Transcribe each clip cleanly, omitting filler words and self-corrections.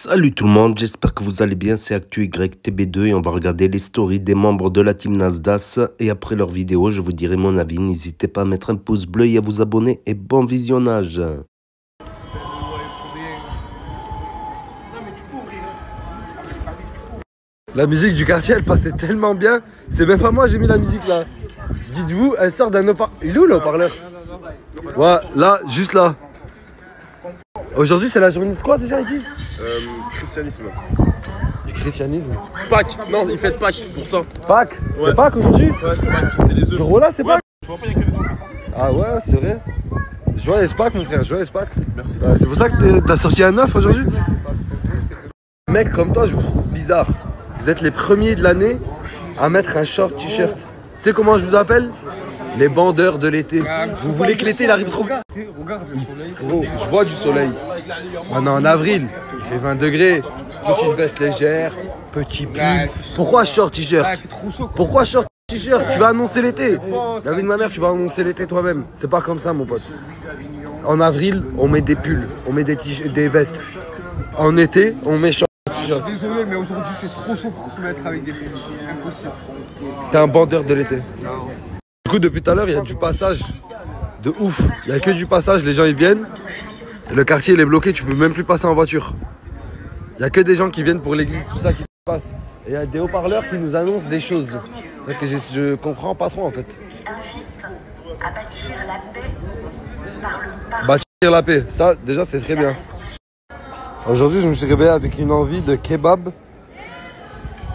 Salut tout le monde, j'espère que vous allez bien, c'est ActuYTB2 et on va regarder les stories des membres de la team Nasdas et après leur vidéo je vous dirai mon avis, n'hésitez pas à mettre un pouce bleu et à vous abonner et bon visionnage. La musique du quartier elle passait tellement bien, c'est même pas moi j'ai mis la musique là. Dites-vous, elle sort d'un haut-parleur. Il est où le haut-parleur? Ouais, là, juste là. Aujourd'hui c'est la journée de quoi déjà ils disent? Christianisme. Christianisme. Pâques. Non, il fait Pâques, c'est pour ça. Pâques? Ouais. C'est Pâques aujourd'hui? Ouais, c'est Pâques, c'est les œufs. Ce gros là c'est Pâques? Je vois pas, il y a que les enfants. Ah ouais, c'est vrai. Joyeux Pâques mon frère, joyeux Pâques. Merci. C'est pour ça que t'as sorti un œuf aujourd'hui? Mec comme toi je vous trouve bizarre. Vous êtes les premiers de l'année à mettre un short t-shirt. Tu sais comment je vous appelle? Les bandeurs de l'été. Vous voulez que l'été il arrive trop? Regarde le soleil. Gros, je vois du soleil. On est en avril, il fait 20 degrés. Petite veste légère, petit pull. Pourquoi short t-shirt? Pourquoi short t-shirt? Tu vas annoncer l'été. La vie de ma mère, tu vas annoncer l'été toi-même. C'est pas comme ça mon pote. En avril, on met des pulls, on met des vestes. En été, on met short t-shirt. Désolé, mais aujourd'hui c'est trop chaud pour se mettre avec des pulls. Impossible. T'es un bandeur de l'été. Du coup, depuis tout à l'heure, il y a du passage de ouf. Il n'y a que du passage, les gens ils viennent. Et le quartier il est bloqué, tu peux même plus passer en voiture. Il n'y a que des gens qui viennent pour l'église, tout ça qui passe. Et il y a des haut-parleurs qui nous annoncent des choses. Que je comprends pas trop en fait. À bâtir la paix par le Bâtir la paix, ça déjà c'est très bien. Aujourd'hui je me suis réveillé avec une envie de kebab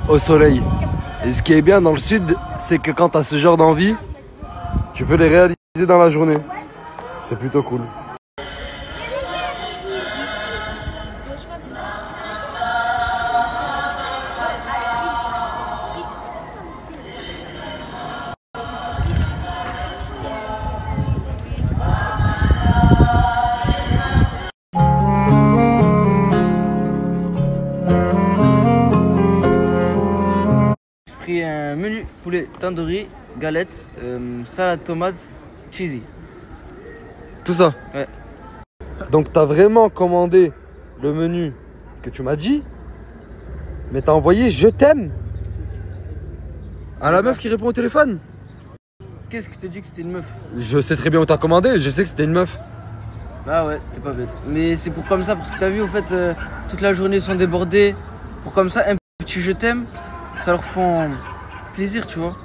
au soleil. Et ce qui est bien dans le sud, c'est que quand tu as ce genre d'envie, tu peux les réaliser dans la journée. C'est plutôt cool. J'ai pris un menu poulet tandoori, galette, salade tomate, cheesy. Tout ça. Ouais. Donc t'as vraiment commandé le menu que tu m'as dit, mais t'as envoyé je t'aime à la meuf qui répond au téléphone. Qu'est-ce que je te dis que c'était une meuf? Je sais très bien où t'as commandé, je sais que c'était une meuf. Ah ouais, t'es pas bête. Mais c'est pour comme ça, parce que t'as vu, en fait, toute la journée ils sont débordés. Pour comme ça, un petit je t'aime, ça leur fait plaisir, tu vois.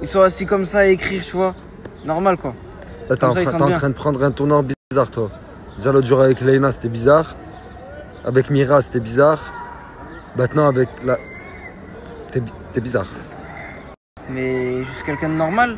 Ils sont assis comme ça à écrire, tu vois. Normal quoi. T'es en train de prendre un tournant bizarre toi. Déjà l'autre jour avec Leïna c'était bizarre. Avec Mira c'était bizarre. Maintenant avec la... T'es bizarre. Mais juste quelqu'un de normal.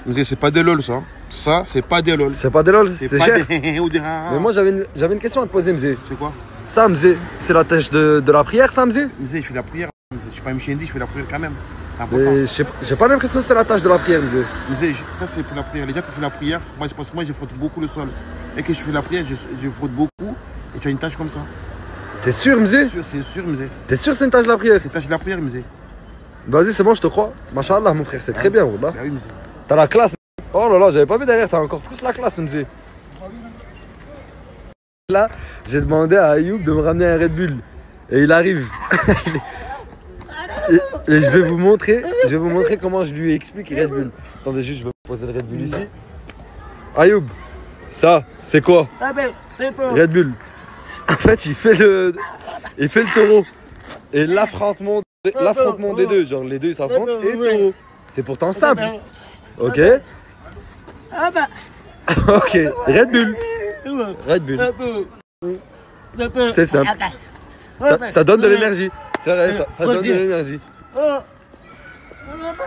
Mais c'est pas des lol ça. Ça, c'est pas des lol. C'est pas des lol, c'est pas cher. des... Mais moi j'avais une question à te poser Mzé. C'est quoi? Ça Mzé, c'est la tâche de la prière ça Mzé? Mzé, je fais la prière. Mzé, je suis pas un Mchendi, je fais la prière quand même. C'est important. J'ai pas l'impression que c'est la tâche de la prière Mzé. Mzé, ça c'est pour la prière. Les gens qui font la prière, moi c'est parce que moi je frotte beaucoup le sol. Et que je fais la prière, je frotte beaucoup. Et tu as une tâche comme ça. T'es sûr Mzé? C'est sûr Mzé. T'es sûr que c'est une tâche de la prière? C'est une tâche de la prière Mzé. Vas-y c'est bon je te crois. Masha'Allah mon frère, c'est très bien Wallah. Bah oui Mzé. T'as la classe. Oh là là, j'avais pas vu derrière, t'as encore plus la classe Mzé. Là, j'ai demandé à Ayoub de me ramener un Red Bull. Et il arrive. et je vais vous montrer comment je lui explique Red Bull. Attendez juste, je vais poser le Red Bull ici. Ayoub, ça, c'est quoi? Red Bull. En fait, il fait le taureau. Et l'affrontement des deux, genre les deux ils s'affrontent et taureau. C'est pourtant simple. Ok. Ok, Red Bull. Red Bull. C'est simple. Ça donne de l'énergie. C'est vrai, ça donne de l'énergie.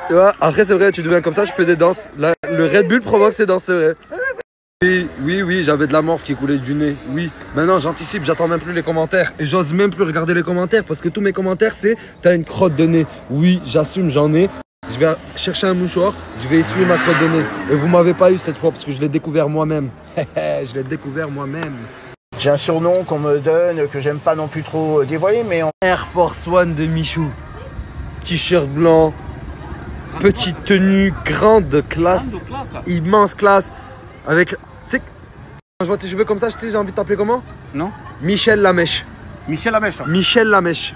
Tu vois, après c'est vrai, tu deviens comme ça, je fais des danses. Le Red Bull provoque ces danses, c'est vrai. Oui, j'avais de la morphe qui coulait du nez. Oui, maintenant j'anticipe, j'attends même plus les commentaires. Et j'ose même plus regarder les commentaires parce que tous mes commentaires c'est t'as une crotte de nez. Oui, j'assume, j'en ai. Je vais chercher un mouchoir, je vais essuyer ma crotte de nez. Et vous m'avez pas eu cette fois parce que je l'ai découvert moi-même. Je l'ai découvert moi-même. J'ai un surnom qu'on me donne, que j'aime pas non plus trop dévoiler, mais Air Force One de Michou. T-shirt blanc, petite tenue, grande classe, immense classe. Avec. Tu sais, quand je vois tes cheveux comme ça, j'ai envie de t'appeler comment? Non. Michel Lamèche. Michel Lamèche. Michel Lamèche.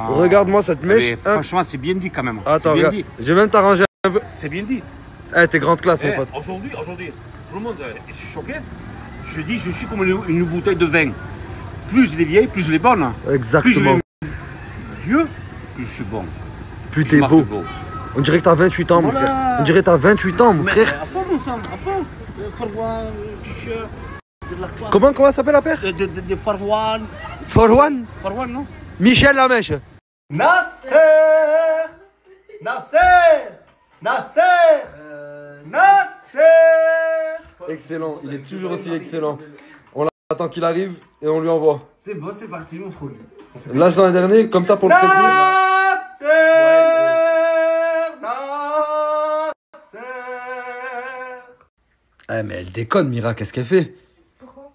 Regarde-moi cette mèche. Franchement, c'est bien dit quand même. Attends, bien regarde. Je vais même t'arranger un peu. C'est bien dit. Eh, t'es grande classe, mon pote. Aujourd'hui, tout le monde est choqué. Je dis, je suis comme une bouteille de vin. Plus elle est vieille, plus elle est bonne. Exactement. Plus je suis vieux, plus je suis bon. Plus t'es beau. On dirait que t'as 28 ans, mon frère. On dirait que t'as 28 ans, mon frère. À fond, mon sang, à fond. Farwan, t-shirt, de la classe. Comment s'appelle la paire? De Farwan. Farwan? Farwan, non? Michel Lamèche. Nasser! Nasser! Nasser! Nasser! Excellent, il est toujours aussi excellent. On attend qu'il arrive et on lui envoie. C'est bon, c'est parti, mon frère. Lâche dans le dernier, comme ça pour le préciser. Eh mais elle déconne, Mira, qu'est-ce qu'elle fait? Pourquoi?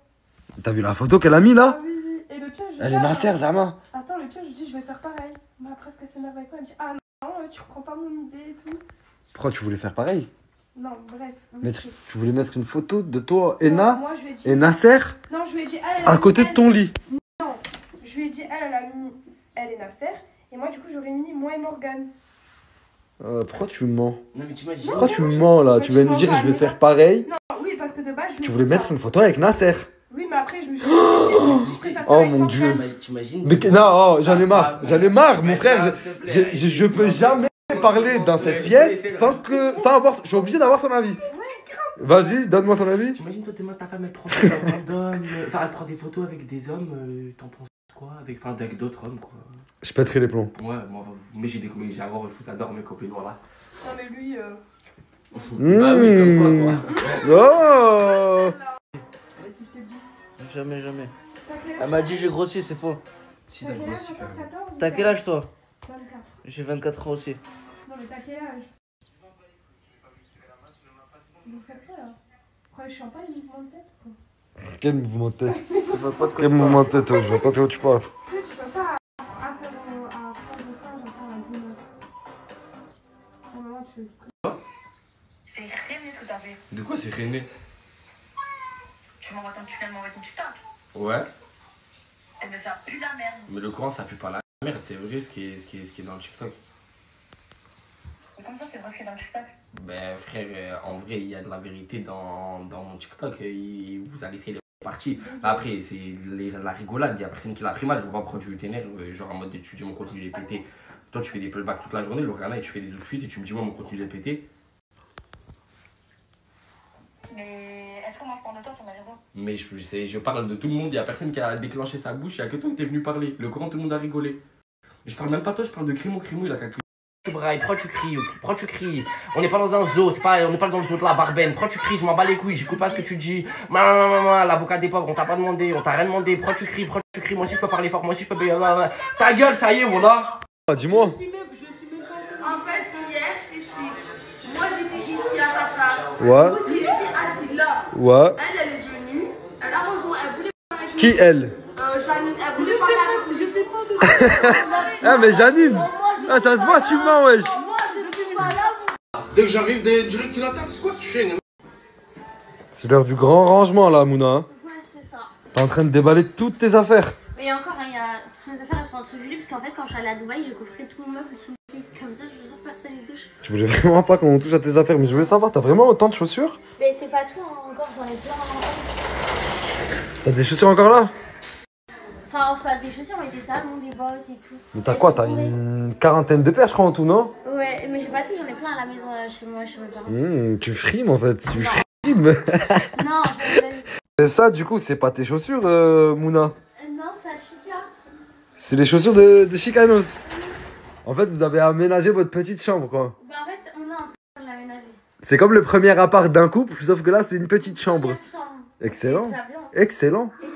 T'as vu la photo qu'elle a mis là? Ah oui, oui. Et le pire, je dis. Elle est Nasser, Zama. Attends, le pire, je dis, je vais faire pareil. Mais après, ce qu'elle s'énerve avec moi, elle me dit, ah non, tu reprends pas mon idée et tout. Pourquoi tu voulais faire pareil? Non, bref. Tu voulais mettre une photo de toi, Ena, moi, je lui ai dit... et Nasser Non, je lui ai dit, elle a à côté de ton lit. Non, je lui ai dit, elle a mis, elle et Nasser. Et moi, du coup, j'aurais mis moi et Morgane. Pourquoi tu me mens? Non, mais tu m'as dit. Pourquoi tu me mens là? Tu vas me dire je vais faire pareil. Non, oui, parce que de base, je Tu voulais mettre une photo avec Nasser. Oui, mais après, je me suis dit, je préfère faire Oh avec mon Dieu. Morgane. T'imagines? Mais non, j'en ai marre. J'en ai marre, mon frère. Je peux jamais parler dans cette pièce sans avoir. Je suis obligé d'avoir ton avis. Vas-y, donne-moi ton avis. T'imagines, toi, demain, ta femme, elle prend des photos d'hommes. Enfin, elle prend des photos avec des hommes. T'en penses quoi? Avec d'autres hommes, quoi. Je pèterai les plombs. Ouais, moi, mais j'ai avoir le foot, j'adore mes copines, voilà. Non, mais lui. Bah oui, comme quoi, Oh. Vas-y, je te le dis. Jamais, jamais. T'as quel âge? Elle m'a dit j'ai grossi, c'est faux. T'as quel âge? Encore 14 ou T'as quel âge toi? 24. J'ai 24 ans aussi. Non, mais t'as quel âge? Vous faites quoi là? Pourquoi je suis en pas les mouvements de tête ou quoi? Quel mouvement de tête? Quel mouvement de tête? Je vois pas de quoi tu parles. Tu sais, tu peux pas à faire de ça, j'entends la vie. À un moment, tu fais. C'est freiné ce que t'as fait. De quoi c'est freiné? Tu m'envoies ton tunnel, m'envoies ton TikTok. Ouais. Eh ben ça pue la merde. Mais le courant, ça pue pas la merde, c'est vrai ce qui est dans le TikTok. Et comme ça, c'est vrai ce qui est dans le TikTok. Ben frère, en vrai, il y a de la vérité dans mon TikTok. Vous allez essayer les parties. Après, c'est la rigolade. Il y a personne qui l'a pris mal. Je vois pas pourquoi tu t'énerves. Genre en mode tu dis mon contenu il est pété. Toi, tu fais des playbacks toute la journée. Loriana, et tu fais des outfits et tu me dis moi mon contenu il est pété. Mais est-ce qu'on mange pour de toi sur mes réseaux? Mais je parle de tout le monde. Il y a personne qui a déclenché sa bouche. Il y a que toi qui t'es venu parler. Le courant, tout le monde a rigolé. Je parle même pas de toi, je parle de Crimo. Il a qu'à Braille, pourquoi tu cries? Pourquoi tu cries? On n'est pas dans un zoo, on n'est pas dans le zoo de la Barbaine. Pourquoi tu cries? Je m'en bats les couilles, j'écoute pas ce que tu dis. L'avocat d'époque, on t'a pas demandé, on t'a rien demandé. Pourquoi tu cries? Moi aussi je peux parler fort, moi aussi je peux. Ta gueule, ça y est, voilà. Dis-moi. En fait, hier, je t'explique. Moi, j'étais ici à sa place. Ouais. Vous, il était assis là. Ouais. Elle est venue. Elle a rejoint. Elle voulait parler avec Qui elle? Janine. Elle voulait parler avec nous. Je sais pas de Ah mais Janine. Ah ça se voit, tu mens, wesh. Moi, je suis pas là. Dès que j'arrive, direct qu'il attaque, c'est quoi ce chien? C'est l'heure du grand rangement là, Mouna. Ouais, c'est ça. T'es en train de déballer toutes tes affaires. Mais encore, il y a toutes mes affaires, elles sont en dessous du lit. Parce qu'en fait, quand je suis allée à Dubaï, j'ai coffré tout mon meuble sous le lit. Comme ça, je veux sûr que personne ne touche. Tu voulais vraiment pas qu'on touche à tes affaires, mais je voulais savoir, t'as vraiment autant de chaussures? Mais c'est pas tout, hein. Encore, j'en ai plein. T'as des chaussures encore là? Enfin, c'est pas des chaussures, mais des talons, des bottes et tout. Mais t'as quoi? T'as une quarantaine de paires, je crois, en tout, non? Ouais, mais j'ai pas tout, j'en ai plein à la maison chez moi, chez mes parents. Tu frimes en fait, tu frimes. Non, Et ça, du coup, c'est pas tes chaussures, Mouna? non, c'est à Chica. C'est les chaussures de Chicanos. En fait, vous avez aménagé votre petite chambre, quoi. Bah, en fait, on est en train de l'aménager. C'est comme le premier appart d'un couple, sauf que là, c'est une petite chambre. Chambre. Excellent. Très bien. Excellent. Excellent.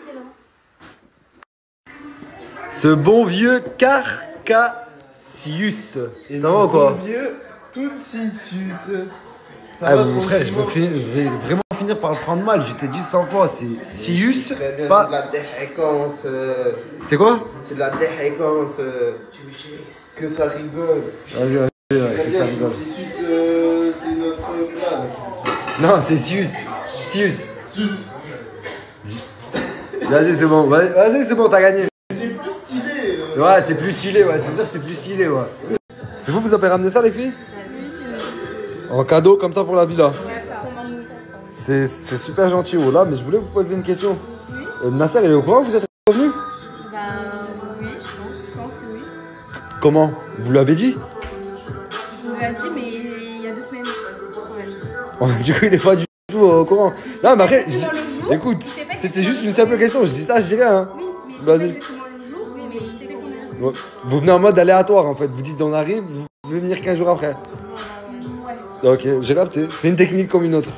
Ce bon vieux Carcassius. Ça va ou quoi? Vieux Tutsius. Ah, mon frère, je vais vraiment finir finir par le prendre mal. Je t'ai dit 100 fois, c'est Sius, pas... C'est de la déhéquence. C'est quoi? C'est de la déhéquence. Que ça rigole. Que ça rigole. C'est notre clan. Non, c'est Sius. Sius. Vas-y, c'est bon. Vas-y, c'est bon, t'as gagné. C'est plus stylé. Ouais, c'est plus stylé, ouais. C'est sûr, c'est plus stylé, ouais. C'est vous avez ramené ça, les filles? En cadeau, comme ça, pour la villa. C'est super gentil, oh là, mais je voulais vous poser une question. Oui. Nasser, il est au courant que vous êtes revenu? Ben oui, je pense que oui. Comment? Vous l'avez dit? Je vous l'ai dit, mais il y a 2 semaines. Ouais. Du coup, il est pas du tout au courant. Non, mais après, écoute, c'était juste une simple question. Je dis ça, je dirais, hein. Oui, mais c'est exactement le jour, oui, mais il sait qu'on est. Ouais. Vous venez en mode aléatoire, en fait. Vous dites, on arrive, vous pouvez venir 15 jours après. Ouais. Ok, j'ai capté. C'est une technique comme une autre.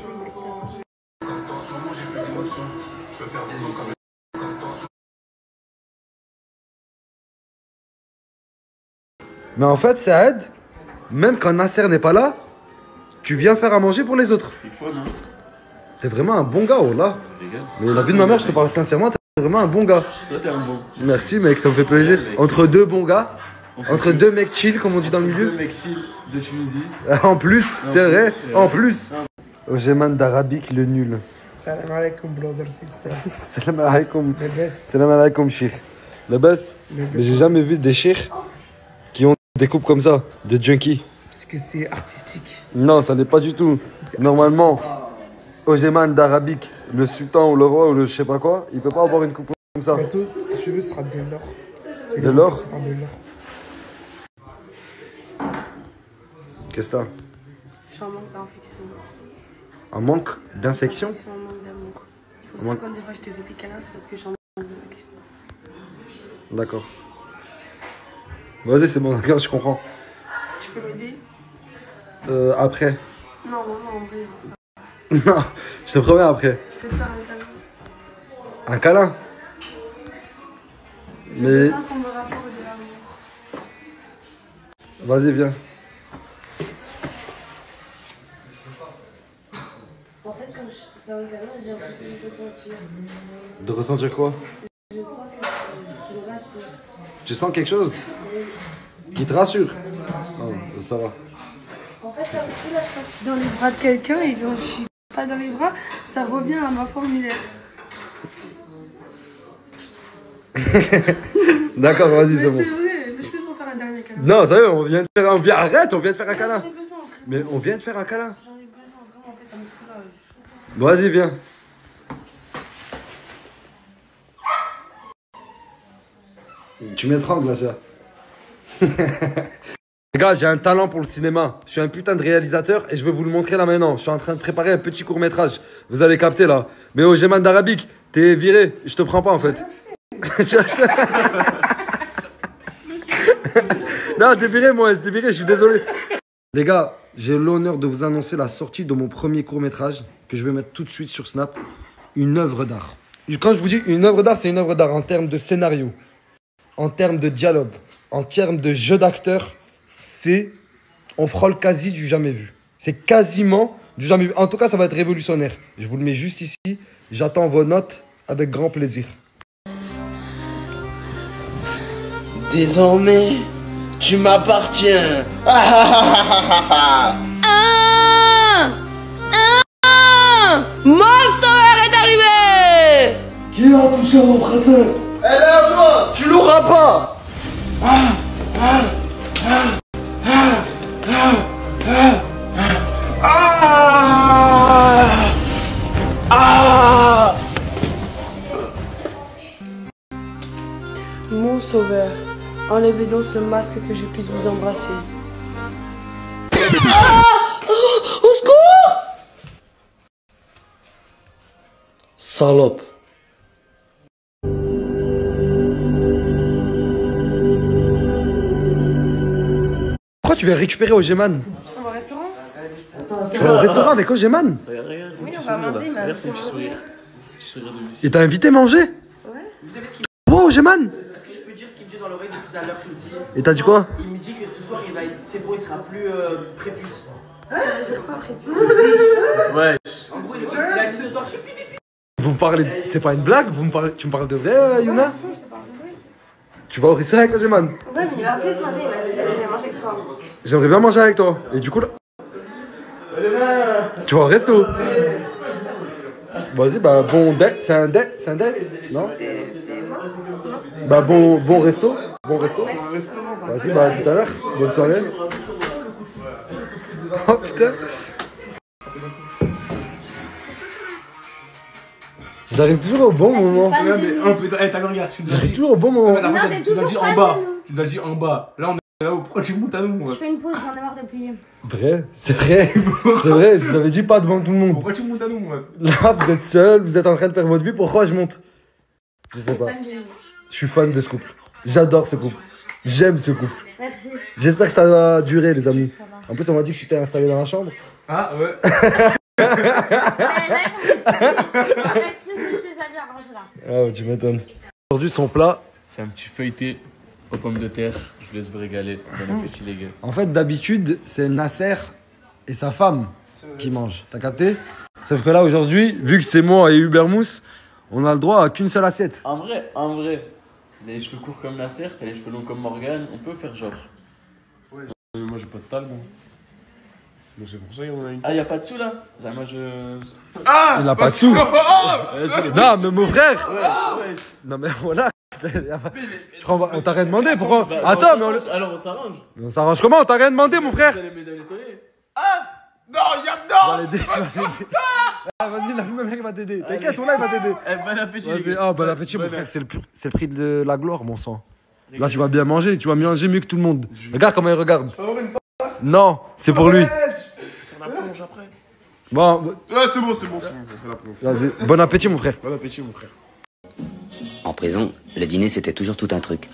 Mais en fait, ça aide. Même quand Nasser n'est pas là, tu viens faire à manger pour les autres. Il faut, non? T'es vraiment un bon gars, oh là. Mais la vie de ma mère, je te parle sincèrement, t'es vraiment un bon gars. Toi, t'es un bon. Merci, mec, ça me fait plaisir. Entre deux bons gars, entre deux mecs chill, comme on dit dans le milieu. Deux mecs chill de Tunisie. En plus, c'est vrai, en plus. Ojeman d'Arabique, le nul. Salam alaikum, brother sister. Salam alaikum. Le best. Salam alaikum, shir. Le best. Mais j'ai jamais vu des chirs qui ont des coupes comme ça, de junkies. Parce que c'est artistique. Non, ça n'est pas du tout. Normalement, Ojeman d'Arabique, le sultan ou le roi ou le je sais pas quoi, il peut pas avoir une coupe comme ça. Bientôt, ses cheveux sera de l'or. De l'or? C'est pas de l'or. Qu'est-ce que t'as? Je suis en manque d'infection. Un manque d'infection? Je suis en manque d'amour. C'est pour ça que quand des fois je te fais des câlins, c'est parce que je suis en manque d'infection. D'accord. Vas-y, c'est bon, d'accord, je comprends. Tu peux m'aider? Après. Non, en vrai, c'est pas. Non, je te promets après. Je peux te faire un câlin. Un câlin? J'ai Mais... besoin qu'on me rapporte de l'amour. Vas-y, viens. En fait, quand je fais un câlin, j'ai l'impression de ressentir. De ressentir quoi? Je sens que tu me rassures. Tu sens quelque chose? Qui te rassure? Oh, ça va. En fait, là, quand je suis dans les bras de quelqu'un et quand je suis pas dans les bras, ça revient à ma formulaire. D'accord, vas-y, c'est bon. C'est vrai, mais je peux t'en faire un dernier câlin. Non, sérieux, on vient de faire un... Arrête, on vient de faire un câlin. Mais on vient de faire un câlin. J'en ai besoin, vraiment, en fait, ça me soulage. Vas-y, viens. Tu m'étrangles là, ça. Les gars, j'ai un talent pour le cinéma. Je suis un putain de réalisateur et je vais vous le montrer là maintenant. Je suis en train de préparer un petit court-métrage. Vous allez capter là. Mais Ojeman d'Arabique, t'es viré. Je te prends pas en fait. Non, t'es viré, moi, t'es viré, je suis désolé. Les gars, j'ai l'honneur de vous annoncer la sortie de mon premier court-métrage que je vais mettre tout de suite sur Snap. Une œuvre d'art. Quand je vous dis une œuvre d'art, c'est une œuvre d'art en termes de scénario, en termes de dialogue, en termes de jeu d'acteur. On frôle quasi du jamais vu. C'est quasiment du jamais vu. En tout cas, ça va être révolutionnaire. Je vous le mets juste ici. J'attends vos notes avec grand plaisir. Désormais, tu m'appartiens. Monster est arrivé! Qui a touché à mon princesse? Elle est à moi. Tu l'auras pas. Mon sauveur, enlevez donc ce masque que je puisse vous embrasser. Au secours! Salope. Pourquoi tu viens récupérer Ojeman? On va au restaurant? Tu vas au restaurant avec Ojeman? Regarde, regarde, Oui, on va manger, il m'a regarde son invité petit à sourire. manger. Petit sourire de Lucie. Il t'a invité à manger? Ouais. Vous savez ce qu'il Oh, Ojeman! Est-ce que je peux dire ce qu'il me dit dans l'oreille depuis tout à l'heure qu'il me dit? Et t'as dit quoi? Il me dit que ce soir c'est bon, il sera plus prépuce. J'ai pas prévu. Ouais. En gros, il a dit ce Vous me parlez... C'est pas une blague, tu me parles de vrai, Yuna? Tu vas au resto avec Ozeman? Ouais, mais il m'a appelé ce matin, il m'a dit j'allais manger avec toi. J'aimerais bien manger avec toi. Et du coup là... Tu vas au resto? Vas-y, bah bon date. C'est un date? C'est un date? Non? Bah bon resto. Bon resto. Vas-y, bah à tout à l'heure. Bonne soirée. Oh putain. J'arrive toujours au bon moment. J'arrive toujours au bon moment. Tu dois le dire en bas. Tu dois le dire en bas. Là, on est là-haut. Pourquoi tu montes à nous? Je fais une pause, j'en ai marre de plier. Vrai, c'est vrai. C'est vrai, je vous avais dit pas devant tout le monde. Pourquoi tu montes à nous, moi? Là, vous êtes seul, vous êtes en train de faire votre vie. Pourquoi je monte? Je sais pas. Je suis fan de ce couple. J'adore ce couple. J'aime ce couple. Merci. J'espère que ça va durer, les amis. En plus, on m'a dit que tu t'es installé dans la chambre. Ah ouais. Ah, tu m'étonnes. Aujourd'hui, son plat. C'est un petit feuilleté aux pommes de terre. Je vous laisse vous régaler. Bon appétit, les gars. En fait, d'habitude, c'est Nasser et sa femme qui mangent. T'as capté? Sauf que là, aujourd'hui, vu que c'est moi et Hubert Mousse, on a le droit à qu'une seule assiette. En vrai, t'as les cheveux courts comme Nasser, t'as les cheveux longs comme Morgane, on peut faire genre. Ouais, moi j'ai pas de talent. Donc c'est pour ça qu'il y en a une. Ah, y'a pas de sous là? Ça, moi je. Ah! Il a pas de sous! Non, mais mon frère! Ouais. Non, mais voilà! On t'a rien demandé, pourquoi? Attends, mais on. Alors on s'arrange. On s'arrange comment? On t'a rien demandé, mon frère! Vous allez m'aider à nettoyer. Non, Yam, non! Ah, vas-y, le mec va t'aider. T'inquiète, on là, il va t'aider. Bon appétit. Vas-y, oh, bon appétit, mon frère, c'est le prix de la gloire, mon sang. Là, tu vas bien manger, tu vas manger mieux que tout le monde. Regarde comment il regarde. Non, c'est pour lui. C'est pour la plonge après. Bon, Ouais, c'est bon, c'est la plonge. vas-y, bon appétit, mon frère. Bon appétit, mon frère. En prison, le dîner c'était toujours tout un truc.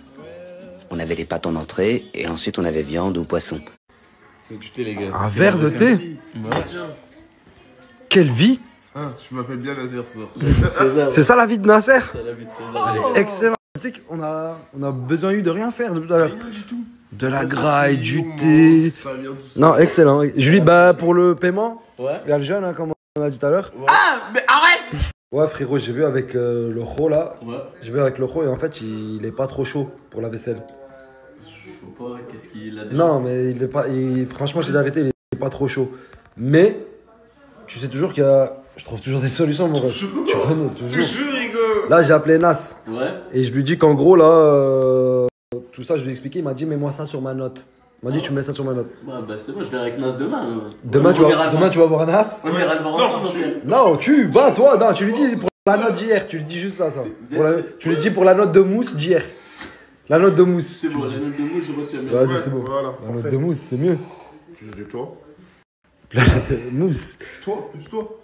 On avait des pâtes en entrée et ensuite on avait viande ou poisson. Du thé, les gars. Un verre de thé? Ouais. Quelle vie! Ah, je m'appelle bien Nasser ce soir. C'est ça la vie de Nasser? C'est la vie de César. Excellent. Tu sais qu'on a besoin eu de rien faire depuis tout à l'heure. Rien du tout. De la graille, du thé. Non, excellent. Julie, bah pour le paiement, Ouais. il y a le jeune, hein, comme on a dit tout à l'heure. Ah, mais arrête! Ouais, frérot, j'ai vu avec le Ro là. Ouais. J'ai vu avec le Ro et en fait, il est pas trop chaud pour la vaisselle. Faut pas, qu'est-ce qu'il a déjà. Non, mais il est pas. Franchement, j'ai l'arrêté, il est pas trop chaud. Mais, tu sais toujours qu'il y a. Je trouve toujours des solutions, mon ref. Tu connais, toujours. Toujours, Rigo. Là, j'ai appelé Nas. Ouais. Et je lui dis qu'en gros, là. Tout ça, je lui ai expliqué. Il m'a dit, mets-moi ça sur ma note. Il m'a dit, tu me mets ça sur ma note. Ouais, bah c'est bon, je vais avec Nas demain. Demain, tu vas voir Nas. On ira le voir ensemble, mon frère. Non, tu vas, toi. Non, tu lui dis pour la note d'hier. Tu lui dis juste là, ça. Tu lui dis pour la note de mousse d'hier. La note de mousse. C'est bon, la note de mousse, je retiens. Vas-y, c'est bon. Voilà, La note de mousse, c'est mieux. Plus de toi. La note de mousse. Toi, plus toi.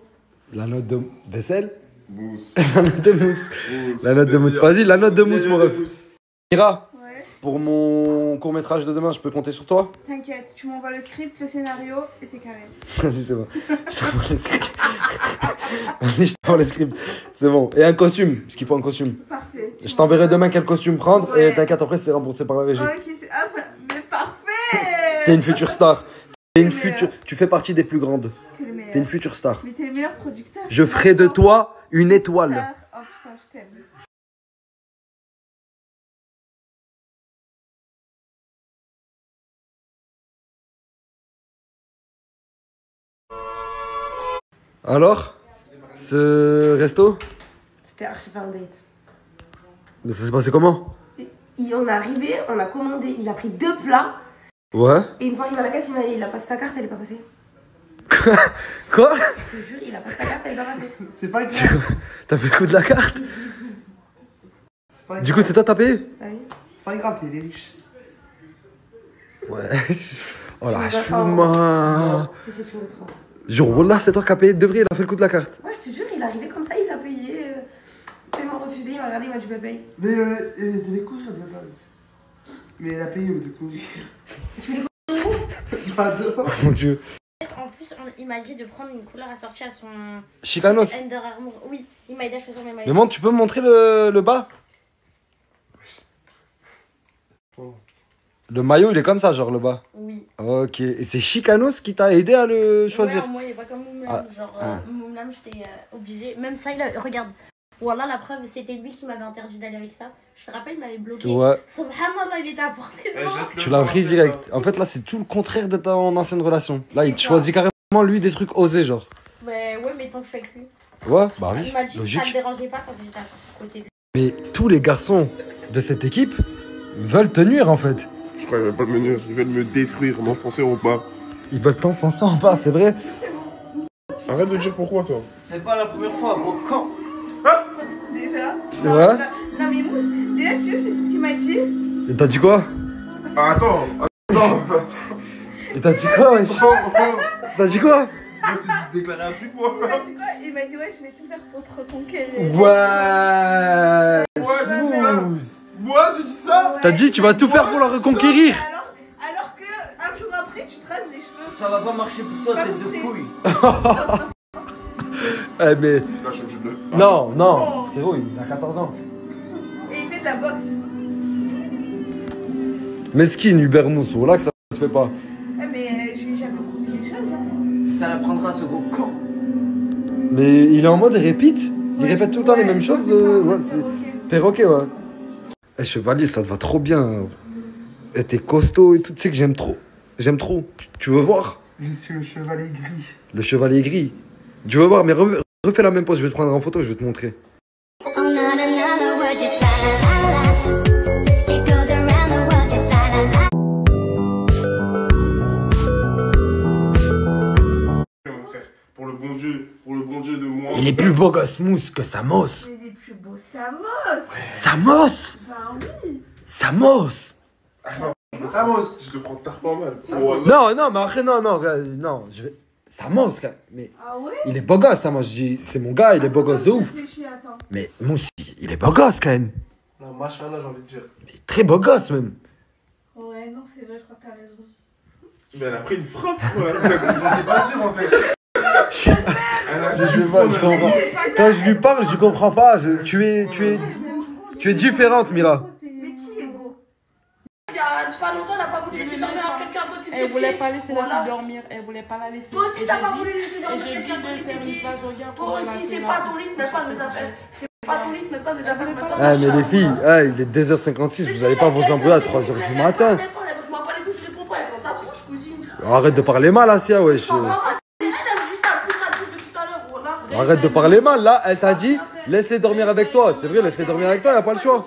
La note de vaisselle. Mousse. La note de mousse. La note de mousse. Vas-y, la note de mousse, mon ref. Mira, Ouais. pour mon court-métrage de demain, je peux compter sur toi? T'inquiète, tu m'envoies le script, le scénario et c'est carré. Vas-y, c'est bon. Je t'envoie le script. Vas-y, je t'envoie le script. C'est bon. Et un costume, parce qu'il faut un costume. Parfait. Je t'enverrai demain quel costume prendre Ouais. et t'inquiète, après, c'est remboursé par la régie. Ok, c'est. Ah, mais parfait! T'es une future star. Tu fais partie des plus grandes. T'es le meilleur. T'es une future star. Mais t'es le meilleur producteur. Je ferai de toi une étoile. Oh putain, je t'aime. Alors, ce resto, C'était archi pas un date. mais ça s'est passé comment? On est arrivé, on a commandé, il a pris 2 plats. Ouais. Et une fois arrivé à la caisse, il a passé sa carte, elle est pas passée. Quoi? Je te jure, il a passé sa carte, elle est pas passée. C'est pas grave. T'as fait le coup de la carte? Du coup, c'est toi t'as payé? Ah oui. C'est pas grave, t'es riche. Ouais. Oh la chouma. Si, tu me seras. Genre, Wallah, c'est toi qui as payé de vrai, il a fait le coup de la carte. Ouais, je te jure, il est arrivé comme ça, il a payé. Paiement refusé, il m'a regardé, il m'a dit je paye. Mais elle devait courir de la base. Mais elle a payé au lieu de courir. Tu voulais J'adore. Mon dieu. En plus, il m'a dit de prendre une couleur assortie à son Chicanos. Under Armour. Oui, il m'a aidé à choisir mes maillots. Mais montre, tu peux me montrer le bas? Le maillot, il est comme ça, genre le bas. Oui. Ok. Et c'est Chicanos qui t'a aidé à le choisir? Ouais, moi, il est pas comme Moumlam. Genre, Moumlam, j'étais obligée. Même ça, regarde. Voilà, la preuve, c'était lui qui m'avait interdit d'aller avec ça. Je te rappelle, il m'avait bloqué. Ouais. Subhanallah, il était à portée de main. Tu l'as pris direct. En fait, là, c'est tout le contraire de ton ancienne relation. Là, il te choisit carrément, lui, des trucs osés, genre. Ouais, mais tant que je suis avec lui. Ouais, bah oui. Il m'a dit logique. que ça ne dérangeait pas tant que j'étais à côté de lui. Mais tous les garçons de cette équipe veulent te nuire, en fait. Je crois qu'ils veulent pas me nuire, ils veulent me détruire, m'enfoncer au bas. Ils veulent t'enfoncer en bas, c'est vrai. Arrête de dire pourquoi, toi. C'est pas la première fois, gros camp. Déjà. Ouais. Non, mais Mousse, déjà, tu sais ce qu'il m'a dit? Et t'as dit quoi? Ah, attends. Et t'as dit quoi, wesh? T'as dit quoi? Tu déclaré un truc, moi. Il m'a dit quoi? Il m'a dit, ouais, je vais tout faire pour te reconquérir. Ouais. Moi, j'ai dit ça. T'as dit, tu vas tout faire pour la reconquérir. Alors que un jour après, tu te rases les cheveux. Ça va pas marcher pour toi, tête de couille. Eh, mais. Là, je suis obligé de le. Non, non. Frérot, il a 14 ans. Et il fait de la boxe. Mesquine, Hubert Moussou, là que ça se fait pas. Eh, mais j'ai jamais prouvé des choses. Hein. Ça l'apprendra, ce gros camp. Mais il est en mode répète. Il répète tout le temps les mêmes choses. Ouais, c'est perroquet, ouais. Eh, Chevalier, ça te va trop bien. Et t'es costaud et tout. Tu sais que j'aime trop. J'aime trop. Tu veux voir? Je suis le chevalier gris. Le chevalier gris. Tu veux voir, mais refais la même pose. Je vais te prendre en photo, je vais te montrer. Pour le bon Dieu de moi. Il est plus beau gosse mousse que Samos. Il est plus beau, Samos. Samos. Ben oui. Samos. Samos. Je le prends tellement mal. Non, non, mais après, non, je vais... Samos, mais... Ah ouais? Il est beau gosse, Samos. C'est mon gars, il est beau gosse de ouf. Mais Mousse, il est beau gosse, quand même. Non, machallah, j'ai envie de dire. Mais très beau gosse, même. Ouais, non, c'est vrai, je crois que t'as raison. Mais elle a pris une frappe, quoi. J'étais pas sûr, en fait. Je sais pas, je comprends. Quand je lui parle, je comprends pas. Tu es différente, Mira. Mais qui est beau? Il y a pas longtemps, elle a pas voulu laisser dormir à quelqu'un à côté de Elle voulait pas laisser la fille dormir, elle voulait pas la laisser. Toi aussi, t'as pas voulu laisser dormir quelqu'un quelqu'un à côté de tes pieds. regarde. Toi aussi, c'est pas ton rythme, pas mes affaires. C'est pas ton rythme, pas mes affaires. Ah, mais les filles, il est 2h56, vous allez pas vous embrouiller à 3h du matin. Arrête de parler mal, Asia, wesh. Arrête de parler mal, là, elle t'a dit, laisse-les dormir avec toi. C'est vrai, laisse-les dormir avec toi, y a pas le choix.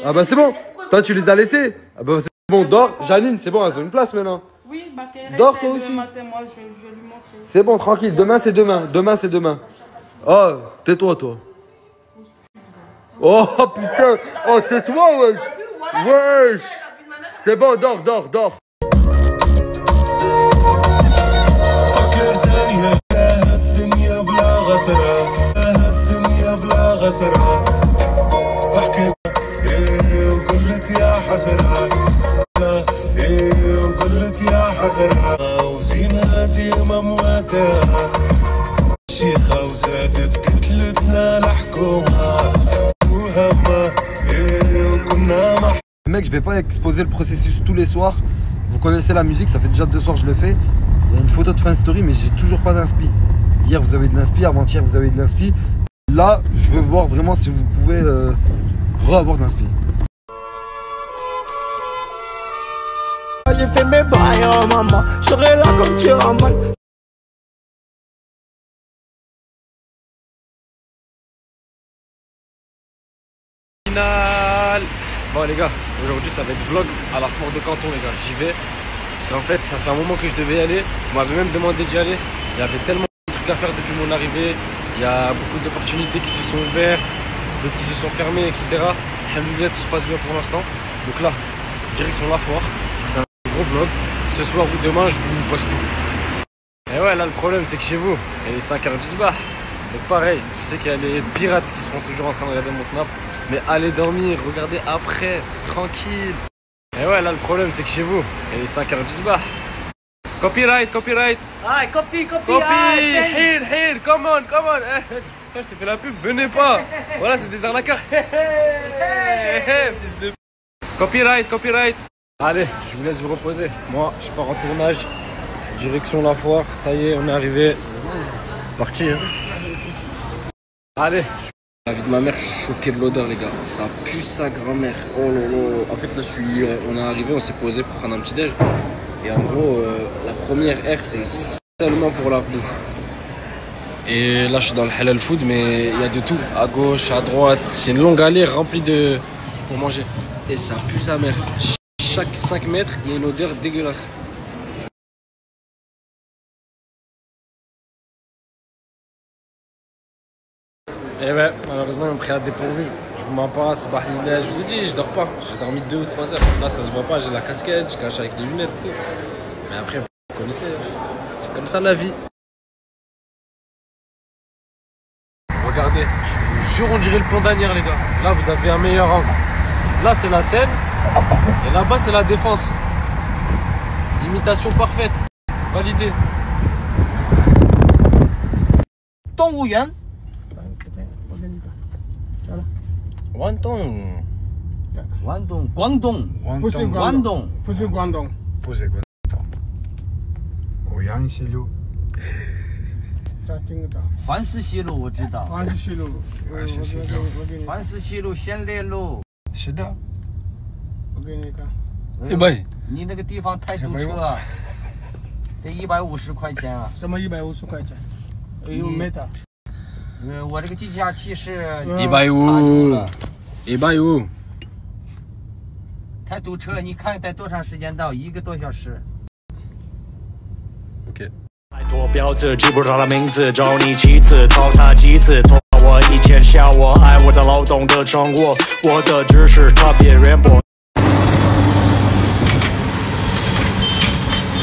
Ah bah c'est bon, toi tu les as laissés. Ah bah c'est bon, dors. Janine, c'est bon, elles ont une place maintenant. Oui, bah dors toi aussi. Moi, je vais lui montrer. C'est bon, tranquille, demain c'est demain. Demain c'est demain. Oh, tais-toi, toi. Oh putain, oh tais-toi, wesh. Wesh. C'est bon, dors. Mec, je vais pas exposer le processus tous les soirs. Vous connaissez la musique, ça fait déjà 2 soirs que je le fais. Il y a une photo de fin story, mais j'ai toujours pas d'inspi. Hier vous avez de l'inspi, avant-hier vous avez de l'inspi. Là, je veux voir vraiment si vous pouvez re-avoir de l'inspi. J'ai fait mes bails, oh maman, je serai là comme tu en mal. Bon les gars, aujourd'hui ça va être vlog à la Foire de Canton les gars, j'y vais. Parce qu'en fait ça fait un moment que je devais y aller, on m'avait même demandé d'y aller. Il y avait tellement de trucs à faire depuis mon arrivée, il y a beaucoup d'opportunités qui se sont ouvertes, d'autres qui se sont fermées, etc. Alhamdoulilah, tout se passe bien pour l'instant. Donc là, direction la foire, je fais un gros vlog. Ce soir ou demain, je vous poste tout. Et ouais, là le problème c'est que chez vous, il est 5h du soir. Donc pareil, je sais qu'il y a les pirates qui seront toujours en train de regarder mon snap. Mais allez dormir, regardez après, tranquille. Et ouais, là le problème c'est que chez vous, il est 5h du soir. Copyright. Ah, copy. Here, come on. Je t'ai fait la pub, venez pas. Voilà, c'est des arnaqueurs. Fils de... Copyright. Allez, je vous laisse vous reposer. Moi, je pars en tournage. Direction la foire. Ça y est, on est arrivé. C'est parti. Hein. Allez. La vie de ma mère, je suis choqué de l'odeur, les gars. Ça pue sa grand-mère. Oh là là. En fait, là, on est arrivé, on s'est posé pour prendre un petit déj. Et en gros, la première aire, c'est seulement pour la bouffe. Et là, je suis dans le halal food, mais il y a de tout. À gauche, à droite. C'est une longue allée remplie de... pour manger. Et ça pue sa mère. Chaque 5 mètres, il y a une odeur dégueulasse. Et ouais, malheureusement, ils m'ont pris à dépourvu. Je vous mens pas, c'est bahillah. Je vous ai dit, je dors pas. J'ai dormi 2 ou 3 heures. Là, ça se voit pas, j'ai la casquette, je cache avec les lunettes et tout. Mais après, vous connaissez, c'est comme ça la vie. Regardez, je vous jure, on dirait le pont d'Anières, les gars. Là, vous avez un meilleur angle. Là, c'est la Seine. Et là-bas, c'est la Défense. Imitation parfaite. Validé. 动物园。 关东，关东，广东，不是广东，不是广东，不是广东，欧阳西路。咋听得到？环市西路我知道。环市西路，环市西路先烈路。是的。我给你看。对吧？你那个地方太堵车了，得150块钱啊。什么150块钱？有没的。我这个计价器是150，150，太堵车，你看得多长时间到？1个多小时。OK。太多婊子记不住他的名字，找你妻子，掏他几次，从我以前笑我爱我的劳动的成果，我的知识特别渊博。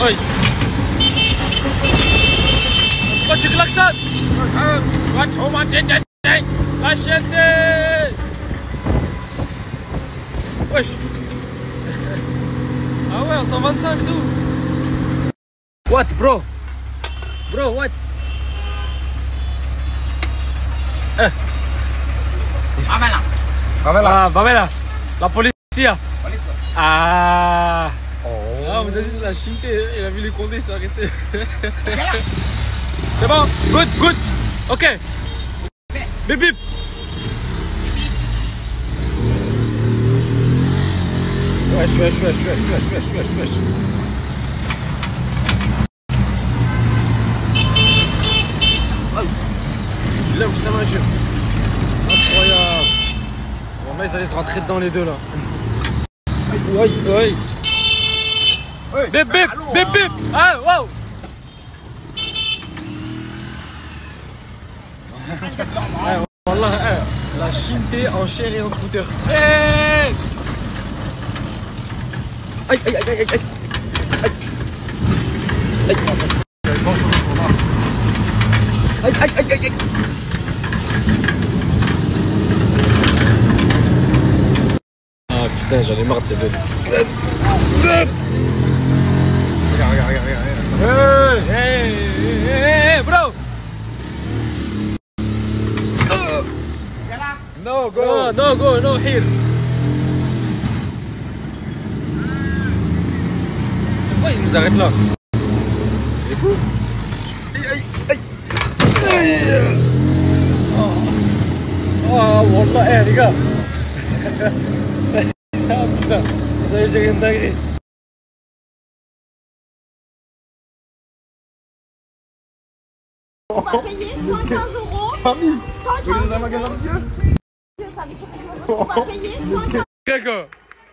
哎，我去个拉山。 我筹码点，来先的，wesh，ah ouais, on 125 tout. What, bro? Bro, what? Favela. La policia. Ah. Ah, vous avez dit c'est la Chine, il a vu les condés, il s'est arrêté. C'est bon, good. Ok. Bip bip. Wesh. Là où je t'ai mangé. Incroyable. Bon, là, ils allaient se rentrer dedans les deux là. Oui. Bip. Ah, wow. Wallah, la Chine en chair et en scooter. Hey. Aïe. Ah putain, j'en ai marre de ces deux. Regarde. Hey, bro. No go, no here. Pourquoi il nous arrête là? C'est fou. Aïe. Oh, wallah, les gars. Ah putain, j'ai rien dinguerie. On va payer 115 €. Famille. 115 €. On va payer 115 Y,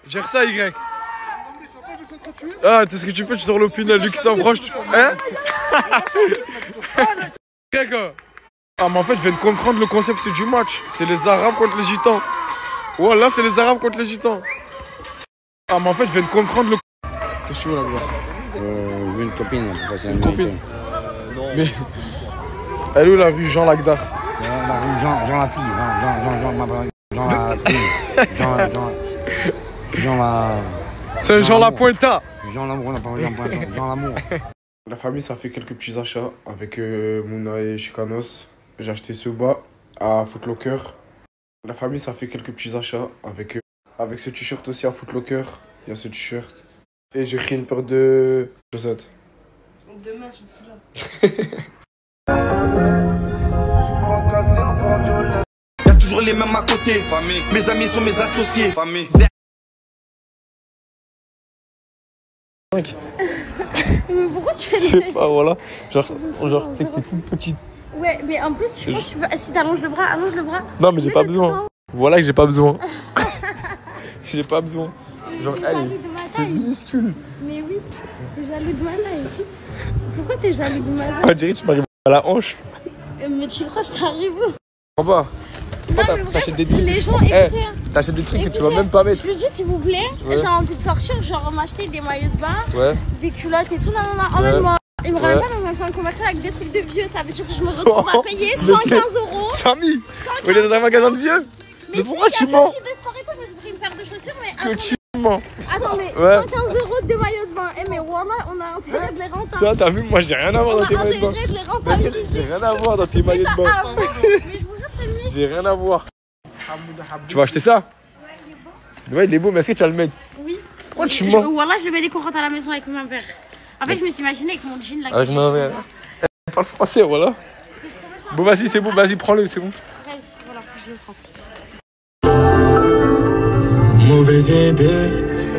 gère ça Y. Ah, tu sais ce que tu fais, tu sors l'opinel, lui qui s'approche. Hein? Y. Ah, mais en fait, je viens de comprendre le concept du match. C'est les Arabes contre les Gitans. Voilà, c'est les Arabes contre les Gitans. Ah, mais en fait, je viens de comprendre le... Qu'est-ce que tu veux là-bas? Une copine, une copine. Mais... Elle est où la rue Jean Lagdar? Jean la fille, Jean la... C'est Jean la Pointa. Jean l'amour, Jean l'amour. La famille, ça fait quelques petits achats avec Mouna et Chicanos. J'ai acheté ce bas à Footlocker. La famille, ça fait quelques petits achats avec ce t-shirt aussi à Footlocker. Il y a ce t-shirt. Et j'ai pris une paire de chaussettes. Demain, je suis là. Y'a toujours les mêmes à côté. Famille. Mes amis sont mes associés. Famille. Mais pourquoi tu fais Je sais pas, voilà. Genre tu sais que t'es toute petite. Ouais, mais en plus, je pense que tu peux... Si t'allonges le bras, allonge le bras. Non, mais j'ai pas besoin. Voilà que j'ai pas besoin. J'ai pas besoin. Genre, elle est minuscule. Mais oui, t'es jaloux de ma taille. Pourquoi t'es jaloux de ma taille? On dirait que tu m'arrives à la hanche. Mais tu crois que je t'arrive où? En bas. T'achètes des trucs. Les gens, écoutez. T'achètes des trucs que tu vas même pas mettre. Je lui dis, s'il vous plaît, j'ai envie de sortir, genre m'acheter des maillots de bain, des culottes et tout. Non, non, non, emmène-moi. Il me ramène pas dans un centre commercial avec des trucs de vieux. Ça veut dire que je me retrouve à payer 115 €. Samy, on est dans un magasin de vieux. Mais pourquoi tu mens? Je me suis pris une paire de chaussures, mais que tu mens. Attendez, 115 € de maillots de bain. Eh mais voilà, on a intérêt de les rentabiliser. Ça, t'as vu, moi j'ai rien à voir dans tes maillots de bain. J'ai rien à voir dans tes maillots de bain. Mais je vous jure, c'est lui. J'ai rien à voir. Tu vas acheter ça? Ouais, il est beau, mais est-ce que tu vas le mettre? Oui. Pourquoi tu mens? Voilà, je le mets des courantes à la maison avec mon père. En fait, je me suis imaginé avec mon jean là. Avec ma mère. Elle parle français, voilà. Bon, vas-y, c'est bon, vas-y, prends-le, c'est bon. Vas-y, voilà, je le prends. Mauvaise idée,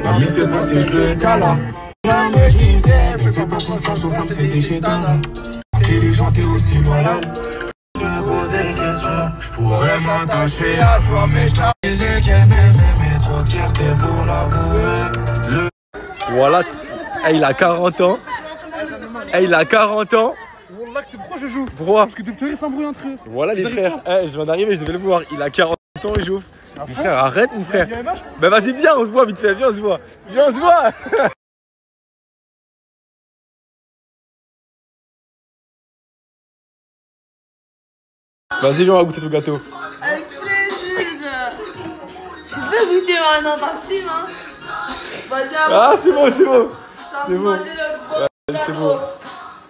mamie c'est passé, je le cala. Jamais je disais, ne fais pas confiance aux femmes, c'est des chétanes. Intelligent et aussi loyal. Je me pose des questions, je pourrais m'attacher à toi, mais je t'avais qu'elle m'aimait, trop de fierté pour l'avouer. Voilà, il a 40 ans. Il a 40 ans. Wallah, c'est pourquoi je joue? Pourquoi? Parce que tes petits s'embrouillent entre eux. Voilà les frères, je viens d'arriver, je devais le voir. Il a 40 ans, il joue. Mon frère, arrête mon frère. Bah vas-y, viens, on se voit vite fait, viens, on se voit. Viens, on se voit. Vas-y, viens, on va goûter ton gâteau. Avec plaisir. Tu peux goûter maintenant, t'assumes, hein? Vas-y, ah, c'est bon, c'est bon. C'est bon. C'est bon.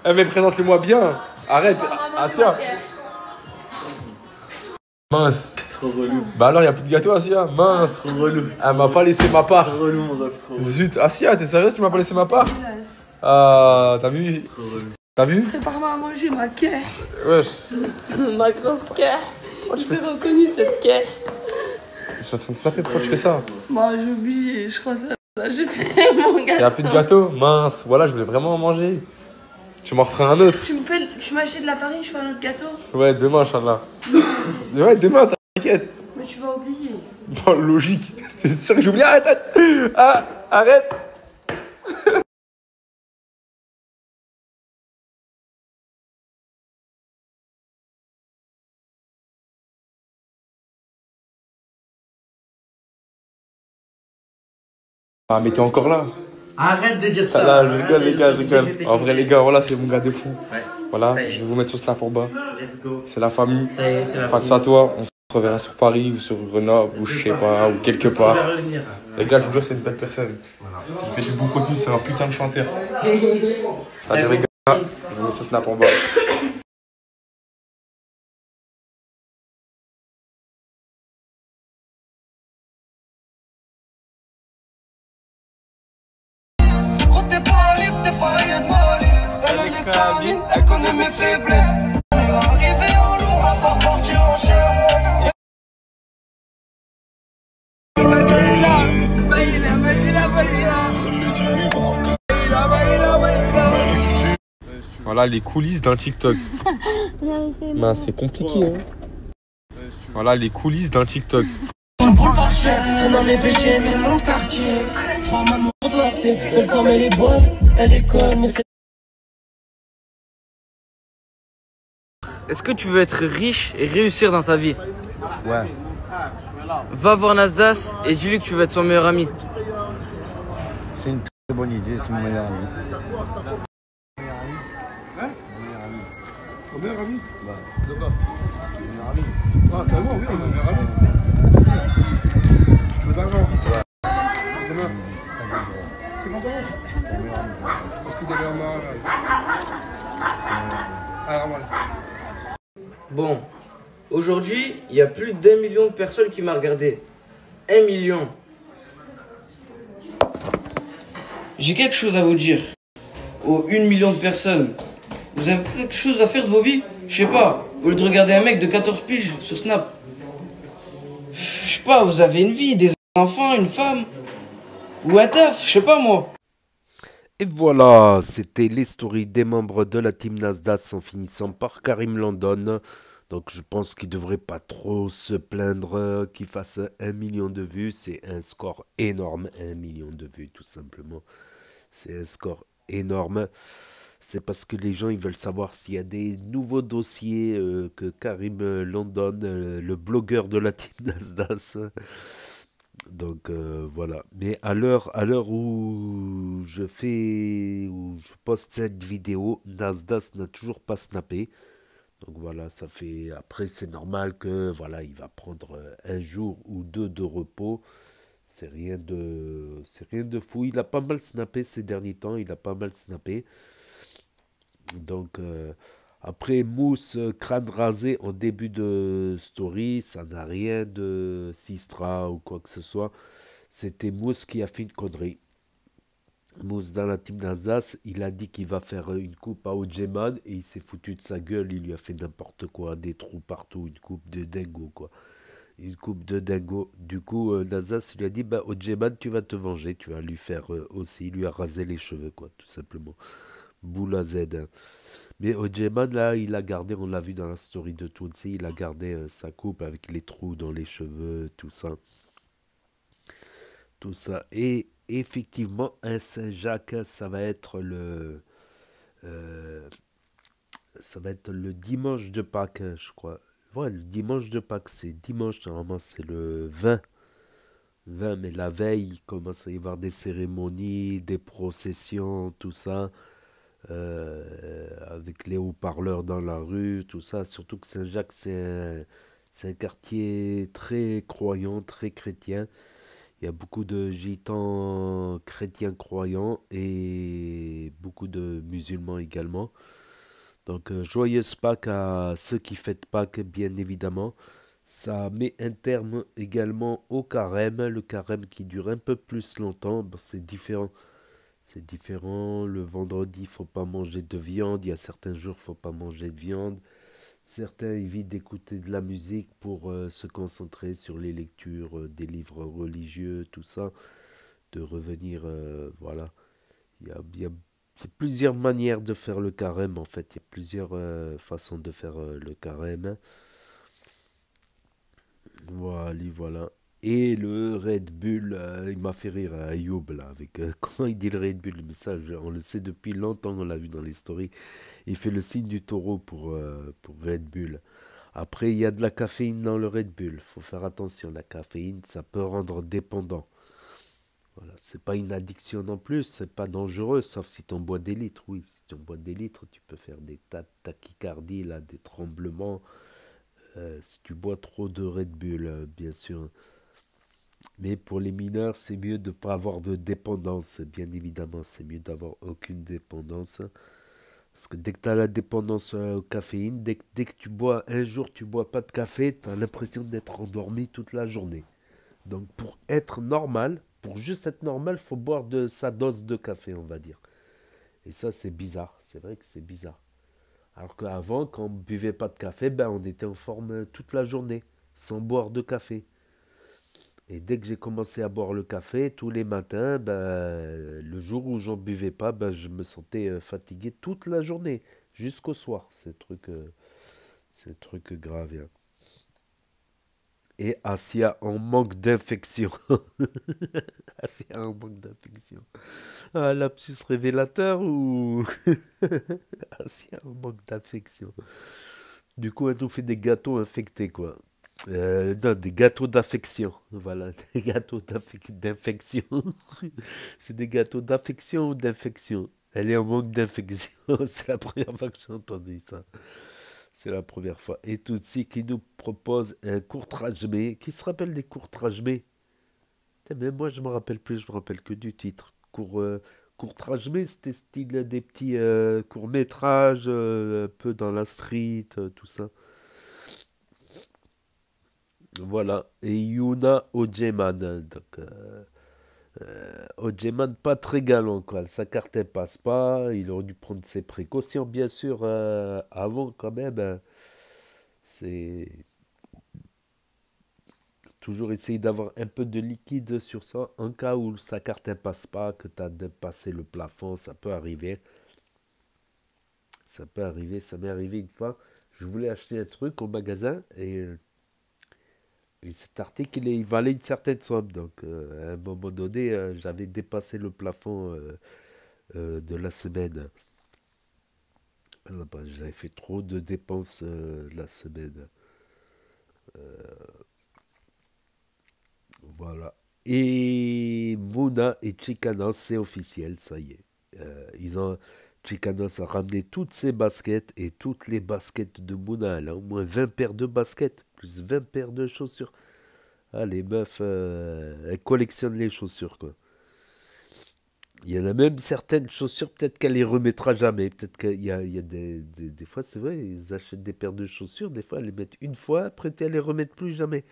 Eh, mais présente-le-moi bien. Arrête, Asia. Mince. Trop relou. Bah alors, y'a plus de gâteau, Asia. Mince. Trop relou. Elle m'a pas laissé ma part. Trop relou, mon ref, trop relou. Zut, Asia, t'es sérieuse, tu m'as pas laissé ma part? Ah, t'as vu? Trop relou. T'as vu? Prépare-moi à manger ma quai. Wesh. Ma grosse quai. J'ai reconnu cette quai. Je suis en train de snapper, pourquoi tu fais ça? Bon, j'ai oublié, je crois que ça a jeté mon gâteau. Y'a plus de gâteau? Mince, voilà, je voulais vraiment en manger. Tu m'en reprends un autre? Tu m'as acheté de la farine, je fais un autre gâteau. Ouais, demain, Inch'Allah. Ouais, demain, t'inquiète. Mais tu vas oublier. Bon, logique, c'est sûr que j'ai oublié. Arrête, arrête. Ah, arrête. Ah, mais t'es encore là. Arrête de dire ça. Là, je rigole, les gars, je rigole. En vrai, les gars, voilà, c'est mon gars de fou. Ouais. Voilà, je vais vous mettre sur Snap en bas. Let's go. C'est la famille. Ça y est, c'est la Face à toi, on se reverra sur Paris ou sur Grenoble ou je sais pas, ou quelque part. Les gars, je vous jure, c'est une belle personne. Il fait du bon contenu, c'est un putain de chanteur. C'est-à-dire, les gars, je vous mets sur Snap en bas. Elle connaît mes faiblesses. Elle est arrivée en lourd, à part partir en chair. Voilà les coulisses d'un TikTok. Ben, c'est compliqué, hein. Voilà les coulisses d'un TikTok. Boulevard cher, traîne dans mes péchés, mais mon quartier. 3 mamans glacées, cette femme elle est bonne, elle est conne, mais c'est. Est-ce que tu veux être riche et réussir dans ta vie? Ouais. Va voir Nasdaq et dis-lui que tu veux être son meilleur ami. C'est une très bonne idée, c'est mon meilleur ami. Hein? Ton meilleur ami? Ouais. De quoi? Ton meilleur ami. Ah, carrément, oui, on est meilleur ami. Tu veux de l'argent? Ouais. Combien? 50 €? Est-ce que tu avais un mal? Ah, mal. Bon, aujourd'hui, il y a plus d'1 million de personnes qui m'ont regardé. 1 million. J'ai quelque chose à vous dire. Aux 1 million de personnes. Vous avez quelque chose à faire de vos vies? Je sais pas. Au lieu de regarder un mec de 14 piges sur Snap. Je sais pas, vous avez une vie, des enfants, une femme. Ou un taf, je sais pas moi. Et voilà, c'était les stories des membres de la team Nasdaq en finissant par Karim London. Donc je pense qu'il ne devrait pas trop se plaindre qu'il fasse 1 million de vues. C'est un score énorme, 1 million de vues tout simplement. C'est un score énorme. C'est parce que les gens ils veulent savoir s'il y a des nouveaux dossiers que Karim London, le blogueur de la team Nasdaq. Donc voilà. Mais à l'heure où je poste cette vidéo, Nasdaq n'a toujours pas snappé. Donc voilà, ça fait. Après, c'est normal que voilà, il va prendre un jour ou deux de repos. C'est rien de fou. Il a pas mal snappé ces derniers temps. Il a pas mal snappé. Donc après Mousse crâne rasé en début de story, ça n'a rien de Sistra ou quoi que ce soit. C'était Mousse qui a fait une connerie. Mousse dans la team d'Alsace, il a dit qu'il va faire une coupe à Ojeman et il s'est foutu de sa gueule, il lui a fait n'importe quoi, des trous partout, une coupe de dingo quoi. Une coupe de dingo. Du coup, Nazas lui a dit, bah Ojeman, tu vas te venger, tu vas lui faire aussi, il lui a rasé les cheveux quoi, tout simplement. Boule à Z. Hein. Mais Ojeman là, il a gardé, on l'a vu dans la story de Tounsi, il a gardé sa coupe avec les trous dans les cheveux, tout ça. Tout ça. Et effectivement, un Saint-Jacques, ça va être le dimanche de Pâques, je crois. Ouais, le dimanche de Pâques, c'est dimanche, normalement, c'est le 20. Mais la veille, il commence à y avoir des cérémonies, des processions, tout ça, avec les haut-parleurs dans la rue, tout ça. Surtout que Saint-Jacques, c'est un quartier très croyant, très chrétien. Il y a beaucoup de gitans chrétiens croyants et beaucoup de musulmans également. Donc, joyeuse Pâques à ceux qui fêtent Pâques, bien évidemment. Ça met un terme également au carême. Le carême qui dure un peu plus longtemps. Bon, c'est différent. C'est différent. Le vendredi, il ne faut pas manger de viande. Il y a certains jours, il ne faut pas manger de viande. Certains évitent d'écouter de la musique pour se concentrer sur les lectures des livres religieux, tout ça, de revenir, voilà. Il y a plusieurs manières de faire le carême, en fait. Il y a plusieurs façons de faire le carême. Voilà. Et le Red Bull, il m'a fait rire à Ayoub, là, avec comment il dit le Red Bull, mais ça, on le sait depuis longtemps, on l'a vu dans les stories. Il fait le signe du taureau pour Red Bull. Après, il y a de la caféine dans le Red Bull. Faut faire attention, la caféine, ça peut rendre dépendant. Voilà, c'est pas une addiction non plus, c'est pas dangereux, sauf si tu en bois des litres. Oui, si tu en bois des litres, tu peux faire des tachycardies, là, des tremblements. Si tu bois trop de Red Bull, bien sûr. Mais pour les mineurs, c'est mieux de ne pas avoir de dépendance. Bien évidemment, c'est mieux d'avoir aucune dépendance. Parce que dès que tu as la dépendance au caféine, dès que tu bois un jour, tu bois pas de café, tu as l'impression d'être endormi toute la journée. Donc pour être normal, pour juste être normal, il faut boire sa dose de café, on va dire. Et ça, c'est bizarre. C'est vrai que c'est bizarre. Alors qu'avant, quand on ne buvait pas de café, ben, on était en forme toute la journée, sans boire de café. Et dès que j'ai commencé à boire le café, tous les matins, ben, le jour où j'en buvais pas, ben, je me sentais fatigué toute la journée, jusqu'au soir. C'est un truc grave. Hein. Et Asia en manque d'infection. Asia en manque d'infection. Ah, lapsus révélateur ou... Asia en manque d'infection. Du coup, elle nous fait des gâteaux infectés, quoi. Non, des gâteaux d'affection. Voilà, des gâteaux d'infection. C'est des gâteaux d'affection ou d'infection. Elle est en manque d'infection. C'est la première fois que j'ai entendu ça. C'est la première fois. Et Tutsi qui nous propose un court-trajmé. Qui se rappelle des court-trajmés? Même moi, je ne me rappelle plus. Je me rappelle que du titre. Court-trajmé, c'était style des petits courts-métrages, un peu dans la street, tout ça. Voilà, et Yuna Ojeman. Donc, Ojeman, pas très galant, quoi. Sa carte, elle passe pas. Il aurait dû prendre ses précautions, bien sûr, avant, quand même. C'est toujours essayer d'avoir un peu de liquide sur ça. En cas où sa carte, elle passe pas, que tu as dépassé le plafond, ça peut arriver. Ça peut arriver, ça m'est arrivé une fois. Je voulais acheter un truc au magasin et cet article, il valait une certaine somme. Donc, à un moment donné, j'avais dépassé le plafond de la semaine. Bah, j'avais fait trop de dépenses la semaine. Voilà. Et Mouna et Chicanos, c'est officiel, ça y est. Chicanos a ramené toutes ses baskets et toutes les baskets de Mouna. Elle a au moins 20 paires de baskets, plus 20 paires de chaussures. Ah, les meufs, elles collectionnent les chaussures, quoi. Il y en a même certaines chaussures, peut-être qu'elle les remettra jamais. Peut-être qu'il y a des fois, c'est vrai, ils achètent des paires de chaussures, des fois, elles les mettent une fois, après, elles les remettent plus jamais.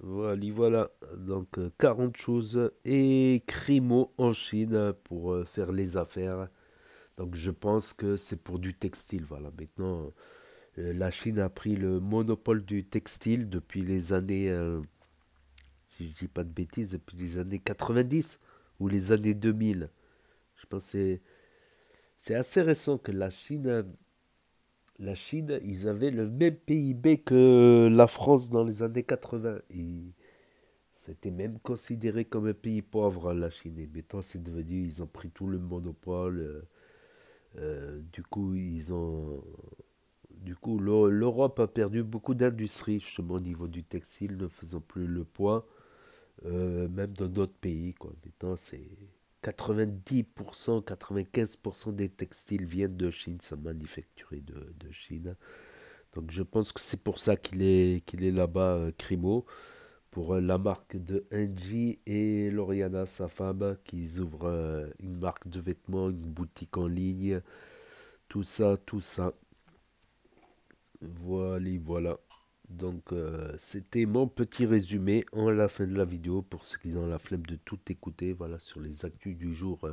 Voilà. Donc, 40 choses. Et Crimo en Chine pour faire les affaires. Donc, je pense que c'est pour du textile. Voilà. Maintenant, la Chine a pris le monopole du textile depuis les années, si je dis pas de bêtises, depuis les années 90 ou les années 2000. Je pense que c'est assez récent que la Chine, ils avaient le même PIB que la France dans les années 80. C'était même considéré comme un pays pauvre, la Chine. Et maintenant, c'est devenu, ils ont pris tout le monopole. Du coup, l'Europe a perdu beaucoup d'industrie, justement, au niveau du textile, ne faisant plus le poids, même dans d'autres pays, quoi. Maintenant, c'est 90%, 95% des textiles viennent de Chine, sont manufacturés de Chine. Donc, je pense que c'est pour ça qu'il est là-bas, Crimo, pour la marque de Angie et Lauriana, sa femme, qui ouvrent une marque de vêtements, une boutique en ligne, tout ça. Voilà. Donc, c'était mon petit résumé en la fin de la vidéo, pour ceux qui ont la flemme de tout écouter, voilà, sur les actus du jour,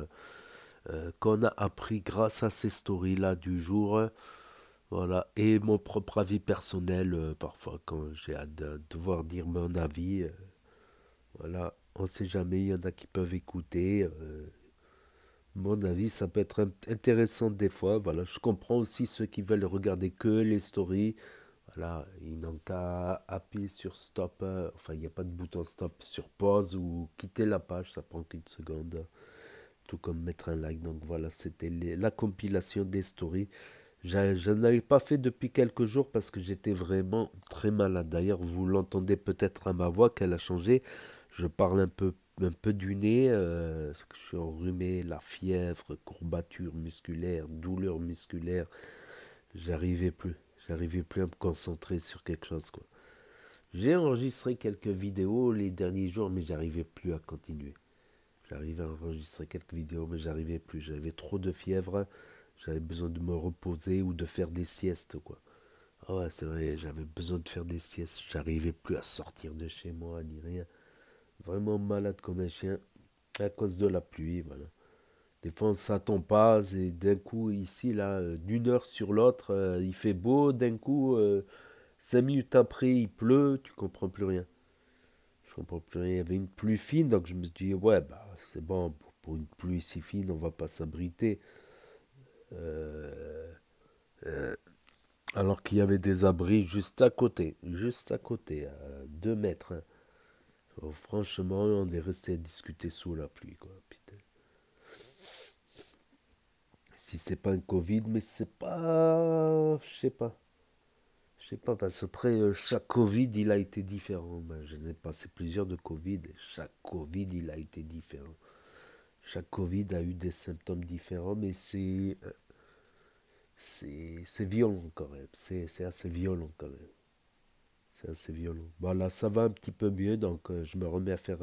qu'on a appris grâce à ces stories-là du jour. Voilà, et mon propre avis personnel, parfois quand j'ai hâte de devoir dire mon avis, voilà, on ne sait jamais, il y en a qui peuvent écouter, mon avis, ça peut être intéressant des fois, voilà, je comprends aussi ceux qui veulent regarder que les stories, voilà, ils n'ont qu'à appuyer sur stop, enfin il n'y a pas de bouton stop, sur pause ou quitter la page, ça prend qu'une seconde, tout comme mettre un like. Donc voilà, c'était la compilation des stories. Je n'avais pas fait depuis quelques jours parce que j'étais vraiment très malade. D'ailleurs, vous l'entendez peut-être à ma voix qu'elle a changé. Je parle un peu du nez, parce que je suis enrhumé, la fièvre, courbature musculaire, douleur musculaire. J'arrivais plus à me concentrer sur quelque chose, quoi. J'ai enregistré quelques vidéos les derniers jours, mais j'arrivais plus à continuer. J'arrivais à enregistrer quelques vidéos, mais j'arrivais plus. J'avais trop de fièvre. J'avais besoin de me reposer ou de faire des siestes, quoi. Ah ouais, c'est vrai, j'avais besoin de faire des siestes. J'arrivais plus à sortir de chez moi, ni rien. Vraiment malade comme un chien, à cause de la pluie, voilà. Des fois, on ne s'attend pas, et d'un coup, ici, là, d'une heure sur l'autre, il fait beau, d'un coup, 5 minutes après, il pleut, tu comprends plus rien. Je comprends plus rien. Il y avait une pluie fine, donc je me suis dit, ouais, bah, c'est bon, pour une pluie si fine, on va pas s'abriter. Alors qu'il y avait des abris juste à côté, à 2 mètres. Hein. Oh, franchement, on est resté à discuter sous la pluie, quoi. Putain. Si c'est pas un Covid, mais c'est pas... Je sais pas, parce qu'après, chaque Covid, il a été différent. Ben, je n'ai passé plusieurs de Covid, et chaque Covid, il a été différent. Chaque Covid a eu des symptômes différents, mais c'est violent quand même. C'est assez violent quand même. C'est assez violent. Voilà, ça va un petit peu mieux, donc je me remets à faire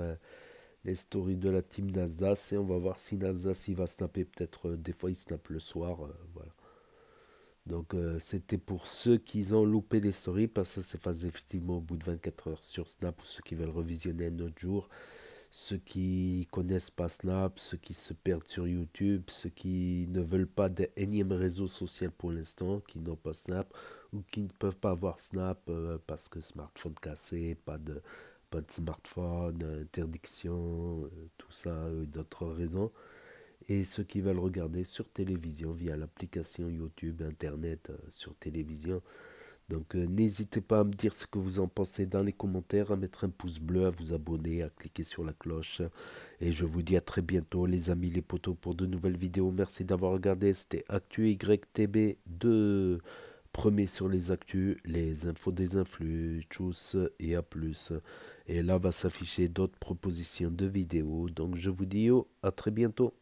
les stories de la team Nasdaq et on va voir si Nasdaq il va snapper peut-être. Des fois, il snappe le soir. Voilà. Donc c'était pour ceux qui ont loupé les stories, parce que ça s'efface effectivement au bout de 24 heures sur Snap, ou ceux qui veulent revisionner un autre jour, ceux qui connaissent pas Snap, ceux qui se perdent sur YouTube, ceux qui ne veulent pas d'énième réseau social pour l'instant, qui n'ont pas Snap, ou qui ne peuvent pas avoir Snap parce que smartphone cassé, pas de smartphone, interdiction, tout ça, d'autres raisons. Et ceux qui veulent regarder sur télévision via l'application YouTube, Internet, sur télévision. Donc n'hésitez pas à me dire ce que vous en pensez dans les commentaires, à mettre un pouce bleu, à vous abonner, à cliquer sur la cloche. Et je vous dis à très bientôt les amis, les potos, pour de nouvelles vidéos. Merci d'avoir regardé, c'était Actu YTB 2. Premier sur les actus, les infos des influx, tchuss et à plus. Et là va s'afficher d'autres propositions de vidéos. Donc je vous dis à très bientôt.